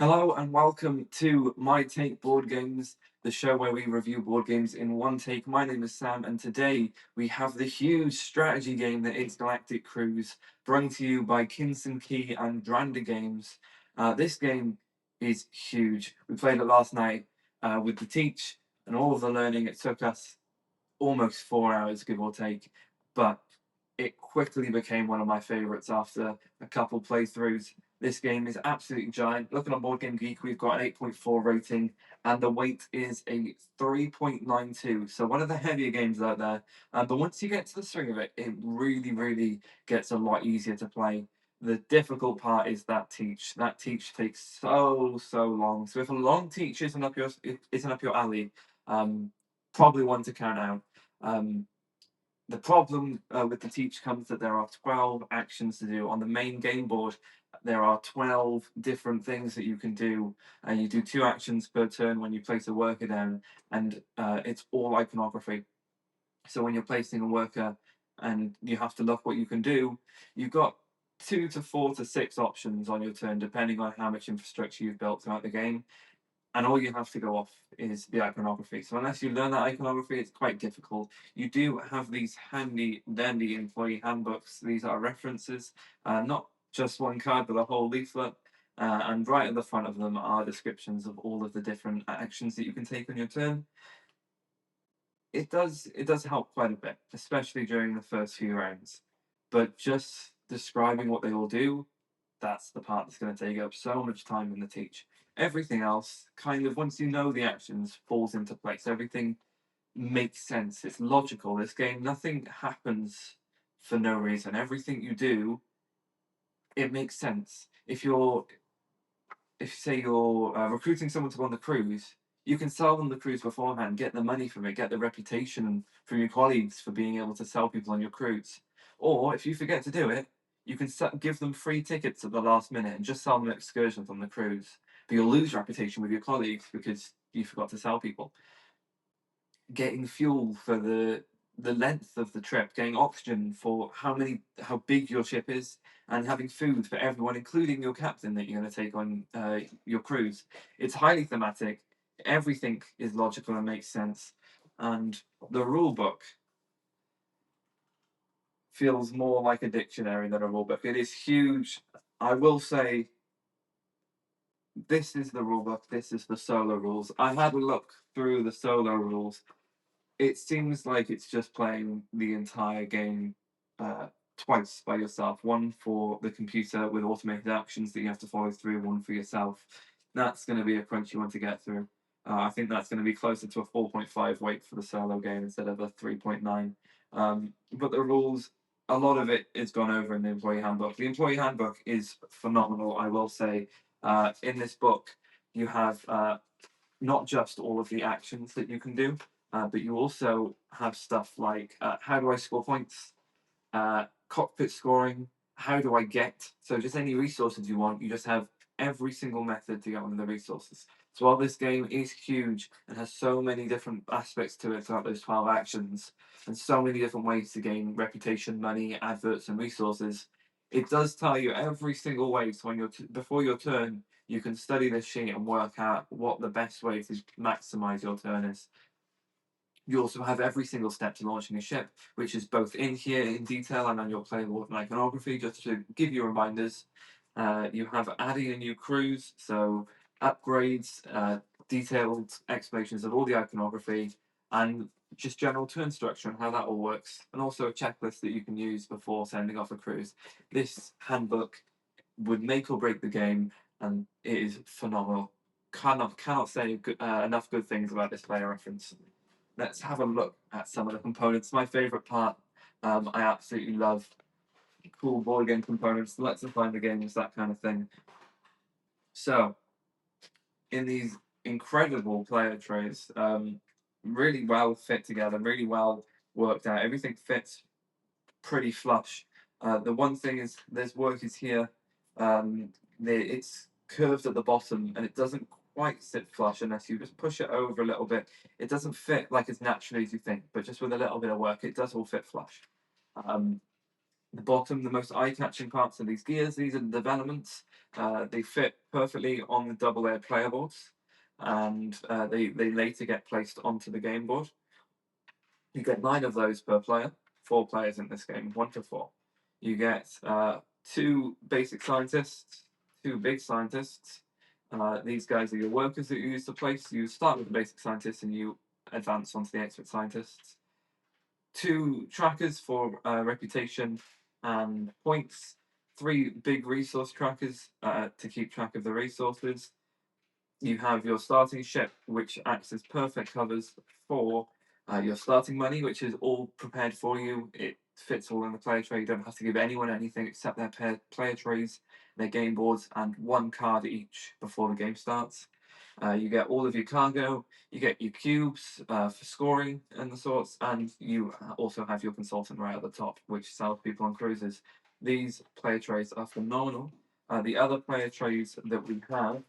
Hello and welcome to My Take Board Games, the show where we review board games in one take. My name is Sam, and today we have the huge strategy game that is Galactic Cruise, brought to you by Kinson Key and Dranda Games. This game is huge. We played it last night with the teach and all of the learning. It took us almost 4 hours, give or take, but it quickly became one of my favorites after a couple playthroughs. This game is absolutely giant. Looking on Board Game Geek, we've got an 8.4 rating, and the weight is a 3.92. So one of the heavier games out there. But once you get to the swing of it, it really, really gets a lot easier to play. The difficult part is that teach. That teach takes so long. So if a long teach isn't up your alley, um, probably one to count out. Um, the problem with the teach comes that there are 12 actions to do. On the main game board, there are 12 different things that you can do, and you do two actions per turn when you place a worker down, and it's all iconography. So when you're placing a worker and you have to look what you can do, you've got 2 to 4 to 6 options on your turn, depending on how much infrastructure you've built throughout the game, and all you have to go off is the iconography. So unless you learn that iconography, it's quite difficult. You do have these handy dandy employee handbooks. These are references, not just one card, but a whole leaflet. And right at the front of them are descriptions of all of the different actions that you can take on your turn. It does help quite a bit, especially during the first few rounds. But just describing what they all do, that's the part that's going to take up so much time in the teach. Everything else, kind of, once you know the actions, falls into place. Everything makes sense. It's logical. This game, nothing happens for no reason. Everything you do, it makes sense. If say you're recruiting someone to go on the cruise, you can sell them the cruise beforehand, get the money from it, get the reputation from your colleagues for being able to sell people on your cruise. Or if you forget to do it, you can give them free tickets at the last minute and just sell them excursions on the cruise. But you'll lose reputation with your colleagues because you forgot to sell people. Getting fuel for the length of the trip, getting oxygen for how big your ship is, and having food for everyone, including your captain that you're going to take on your cruise. It's highly thematic. Everything is logical and makes sense, and the rule book feels more like a dictionary than a rule book. It is huge. I will say this is the rule book. This is the solo rules. I had a look through the solo rules. It seems like it's just playing the entire game uh, twice by yourself. One for the computer with automated actions that you have to follow through, one for yourself. That's going to be a crunchy one to get through. I think that's going to be closer to a 4.5 weight for the solo game instead of a 3.9. But the rules, a lot of it is gone over in the employee handbook. The employee handbook is phenomenal, I will say. In this book, you have not just all of the actions that you can do, but you also have stuff like how do I score points, cockpit scoring, how do I get, so just any resources you want, you just have every single method to get one of the resources. So while this game is huge and has so many different aspects to it throughout those 12 actions, and so many different ways to gain reputation, money, adverts, and resources, it does tell you every single way. So when before your turn, you can study this sheet and work out what the best way to maximize your turn is. You also have every single step to launching a ship, which is both in here in detail and on your playboard and iconography, just to give you reminders. You have adding a new cruise, so upgrades, detailed explanations of all the iconography, and just general turn structure and how that all works, and also a checklist that you can use before sending off a cruise. This handbook would make or break the game, and it is phenomenal. Cannot say enough good things about this player reference. Let's have a look at some of the components. My favorite part, I absolutely love cool board game components. Let's define the games, that kind of thing. So, in these incredible player trays, really well fit together, really well worked out. Everything fits pretty flush. The one thing is, there's workers here. It's curved at the bottom, and it doesn't quite sit flush unless you just push it over a little bit. It doesn't fit like as naturally as you think, but just with a little bit of work, it does all fit flush. Um, The bottom, the most eye-catching parts are these gears. These are the developments. They fit perfectly on the double-layered player boards, and they later get placed onto the game board. You get 9 of those per player, 4 players in this game, 1 to 4. You get 2 basic scientists, 2 big scientists. These guys are your workers that you use to place. You start with the basic scientists and you advance onto the expert scientists. 2 trackers for reputation and points. 3 big resource trackers to keep track of the resources. You have your starting ship, which acts as perfect covers for your starting money, which is all prepared for you. It fits all in the player tray. You don't have to give anyone anything except their player trays, their game boards, and 1 card each before the game starts. You get all of your cargo, you get your cubes for scoring and the sorts, and you also have your consultant right at the top, which sells people on cruises. These player trays are phenomenal. The other player trays that we have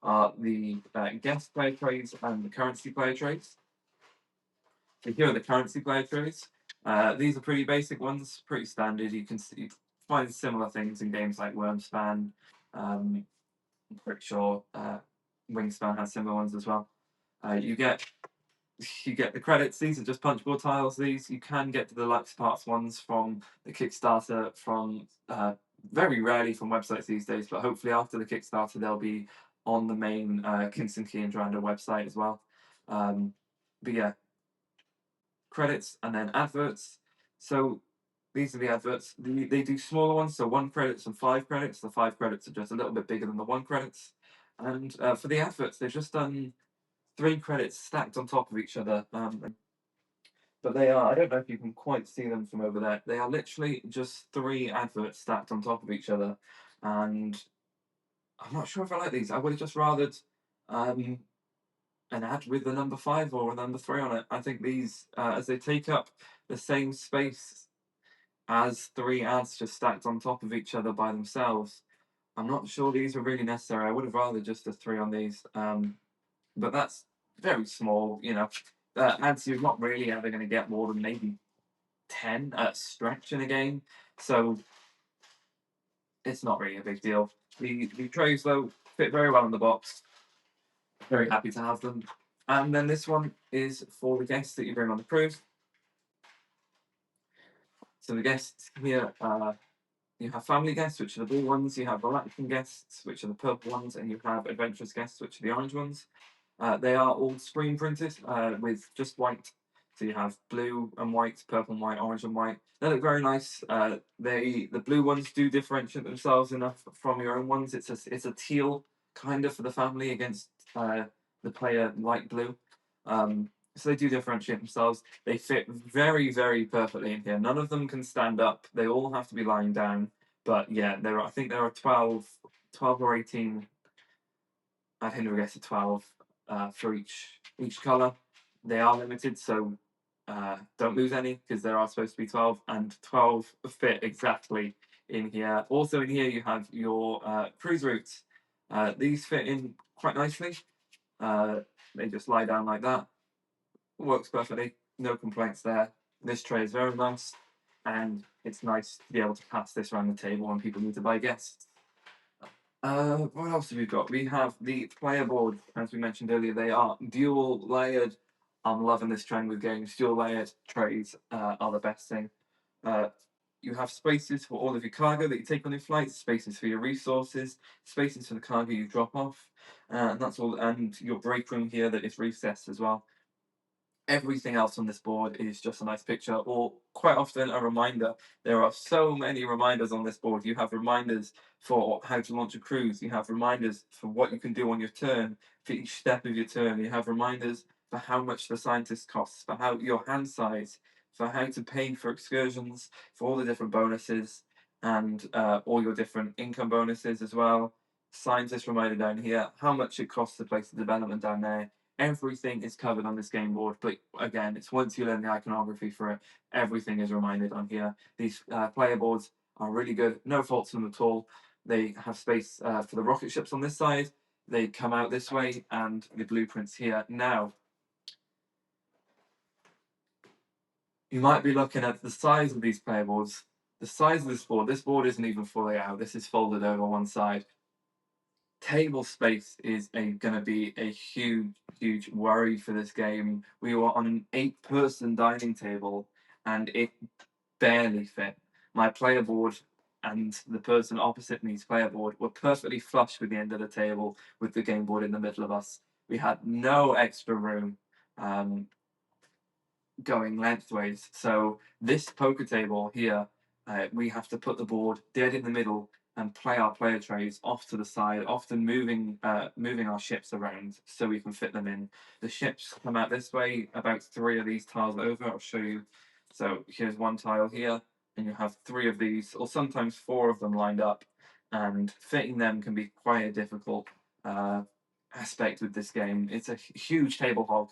are the guest player trays and the currency player trays. So here are the currency player trays. These are pretty basic ones, pretty standard. You can find similar things in games like Wormspan. I'm pretty sure Wingspan has similar ones as well. You get the credits. These are just punchboard tiles. These you can get the deluxe parts ones from the Kickstarter, from very rarely from websites these days, but hopefully after the Kickstarter they'll be on the main Kingston Key and Duranda website as well. But yeah, credits and then adverts. So these are the adverts. They do smaller ones, so 1 credits and 5 credits. The 5 credits are just a little bit bigger than the 1 credits. And for the adverts, they've just done 3 credits stacked on top of each other. But they are, I don't know if you can quite see them from over there. They are literally just 3 adverts stacked on top of each other. And I'm not sure if I like these. I would have just rathered an ad with the number 5 or a number 3 on it. I think these, as they take up the same space as 3 ads just stacked on top of each other by themselves, I'm not sure these were really necessary. I would have rather just a 3 on these. But that's very small, you know. Ads, you're not really ever going to get more than maybe 10 at a stretch in a game, so it's not really a big deal. The trays, though, fit very well in the box. Very happy to have them. And then this one is for the guests that you bring on the cruise. So the guests here, you have family guests, which are the blue ones, you have relaxing guests, which are the purple ones, and you have adventurous guests, which are the orange ones. They are all screen printed with just white. So you have blue and white, purple and white, orange and white. They look very nice. The blue ones do differentiate themselves enough from your own ones. It's a teal kind of for the family against the player light blue. So they do differentiate themselves. They fit very, very perfectly in here. None of them can stand up. They all have to be lying down. But yeah, I think there are 12 or 18. I'd hinder a guess of 12 for each color. They are limited, so don't lose any because there are supposed to be 12, and 12 fit exactly in here. Also in here you have your cruise routes. These fit in quite nicely. They just lie down like that. Works perfectly. No complaints there. This tray is very nice, and it's nice to be able to pass this around the table when people need to buy guests. What else have we got? We have the player board, as we mentioned earlier. They are dual layered. I'm loving this trend with games. Dual layered trays are the best thing. You have spaces for all of your cargo that you take on your flights, spaces for your resources, spaces for the cargo you drop off, and that's all. And your break room here that is recessed as well. Everything else on this board is just a nice picture, or quite often a reminder. There are so many reminders on this board. You have reminders for how to launch a cruise. You have reminders for what you can do on your turn, for each step of your turn. You have reminders for how much the scientist costs, for how your hand size, for how to pay for excursions, for all the different bonuses, and all your different income bonuses as well. Scientist reminder down here, how much it costs to place the development down there. Everything is covered on this game board, but again, it's once you learn the iconography for it, everything is reminded on here. These player boards are really good, no faults in them at all. They have space for the rocket ships on this side. They come out this way, and the blueprints here. Now, you might be looking at the size of these player boards The size of this board isn't even fully out. This is folded over one side. Table space is going to be a huge worry for this game. We were on an 8-person dining table, and it barely fit. My player board and the person opposite me's player board were perfectly flush with the end of the table, with the game board in the middle of us. We had no extra room going lengthways. So this poker table here, we have to put the board dead in the middle and play our player trays off to the side, often moving our ships around so we can fit them in. The ships come out this way, about 3 of these tiles over. I'll show you. So here's one tile here, and you have 3 of these, or sometimes 4 of them lined up, and fitting them can be quite a difficult aspect with this game. It's a huge table hog,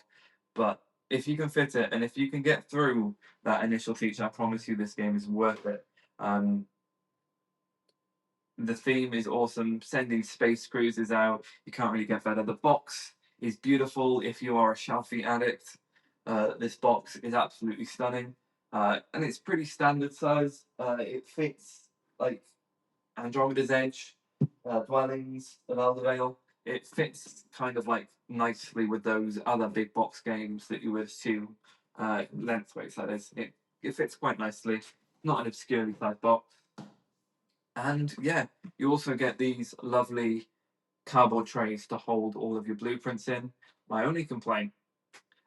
but if you can fit it, and if you can get through that initial teach, I promise you this game is worth it. The theme is awesome. Sending space cruises out, you can't really get better. The box is beautiful if you are a Shelfie addict. This box is absolutely stunning, and it's pretty standard size. It fits like Andromeda's Edge, Dwellings of Eldervale. It fits kind of like nicely with those other big box games that you would assume, lengthways that is. It fits quite nicely. Not an obscurely sized box. And yeah, you also get these lovely cardboard trays to hold all of your blueprints in. My only complaint,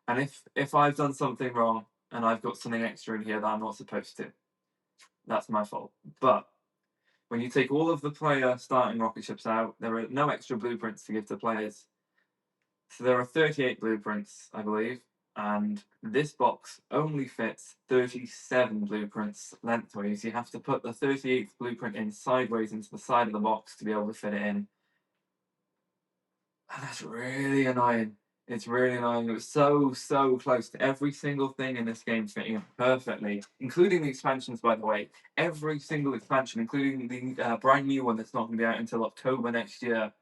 and if I've done something wrong and I've got something extra in here that I'm not supposed to, that's my fault. But when you take all of the player starting rocket ships out, there are no extra blueprints to give to players. So there are 38 blueprints, I believe, and this box only fits 37 blueprints lengthways. You have to put the 38th blueprint in sideways into the side of the box to be able to fit it in. And that's really annoying. It's really annoying. It was so close to every single thing in this game fitting in perfectly, including the expansions, by the way. Every single expansion, including the brand new one that's not going to be out until October next year,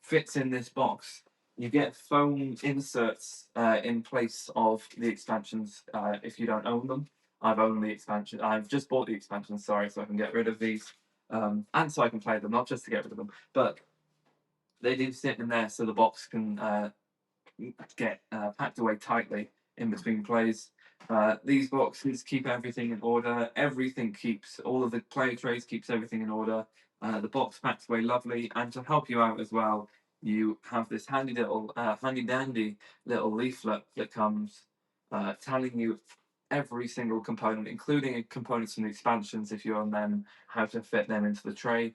fits in this box. You get foam inserts in place of the expansions if you don't own them. I've owned the expansion. I've just bought the expansions, sorry, so I can get rid of these. And so I can play them, not just to get rid of them. But they do sit in there so the box can get packed away tightly in between plays. These boxes keep everything in order. Everything keeps, all of the player trays keeps everything in order. The box packs away lovely, and to help you out as well, you have this handy dandy little leaflet that comes telling you every single component, including components from the expansions if you own them, how to fit them into the tray.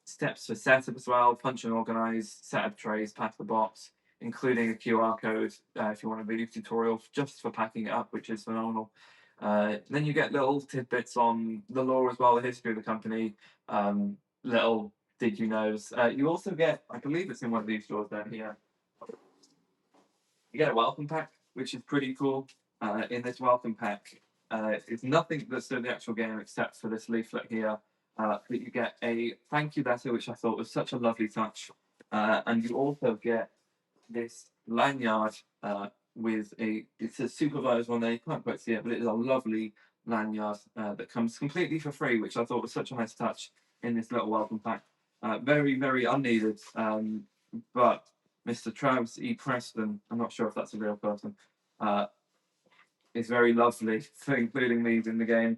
Steps for setup as well, punch and organize, set up trays, pack the box, including a QR code if you want a video tutorial just for packing it up, which is phenomenal. Then you get little tidbits on the lore as well, the history of the company, little did you knows. You also get, I believe it's in one of these drawers down here, you get a welcome pack, which is pretty cool. In this welcome pack, it's nothing that's in the actual game except for this leaflet here. But you get a thank you letter, which I thought was such a lovely touch. And you also get this lanyard with it's a supervised one there, you can't quite see it, but it is a lovely lanyard that comes completely for free, which I thought was such a nice touch in this little welcome pack. Very unneeded, but Mr. Travis E. Preston, I'm not sure if that's a real person, is very lovely for including these in the game.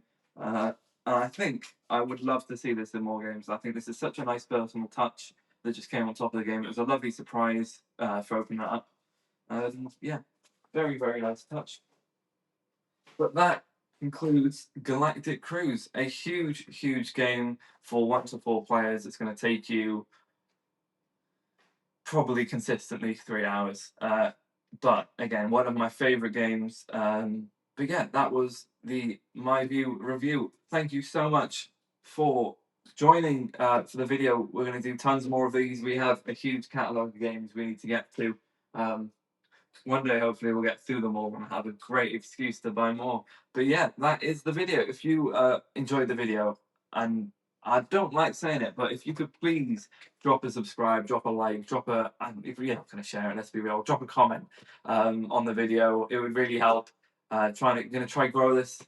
And I think I would love to see this in more games. I think this is such a nice personal touch that just came on top of the game. It was a lovely surprise for opening that up. Yeah, very nice touch. But that concludes Galactic Cruise, a huge game for 1 to 4 players. It's going to take you probably consistently 3 hours. But again, one of my favorite games. But yeah, that was the My View review. Thank you so much for joining for the video. We're going to do tons more of these. We have a huge catalogue of games we need to get to. One day, hopefully, we'll get through them all and have a great excuse to buy more. But yeah, that is the video. If you enjoyed the video, and I don't like saying it, but if you could please drop a subscribe, drop a like, if you're not going to share it, let's be real, drop a comment on the video. It would really help. Gonna try grow this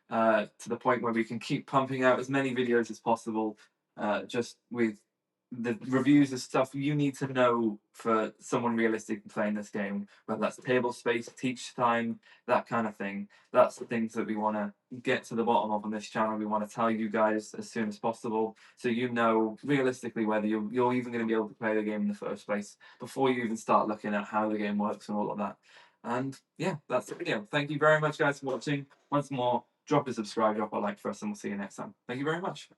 to the point where we can keep pumping out as many videos as possible, just with the reviews of stuff you need to know for someone realistic playing this game, whether that's table space, teach time, that kind of thing. That's the things that we want to get to the bottom of on this channel. We want to tell you guys as soon as possible, so you know realistically whether you're even going to be able to play the game in the first place before you even start looking at how the game works and all of that. And yeah, that's the video. Thank you very much, guys, for watching. Once more, drop a subscribe, drop a like for us, and we'll see you next time. Thank you very much.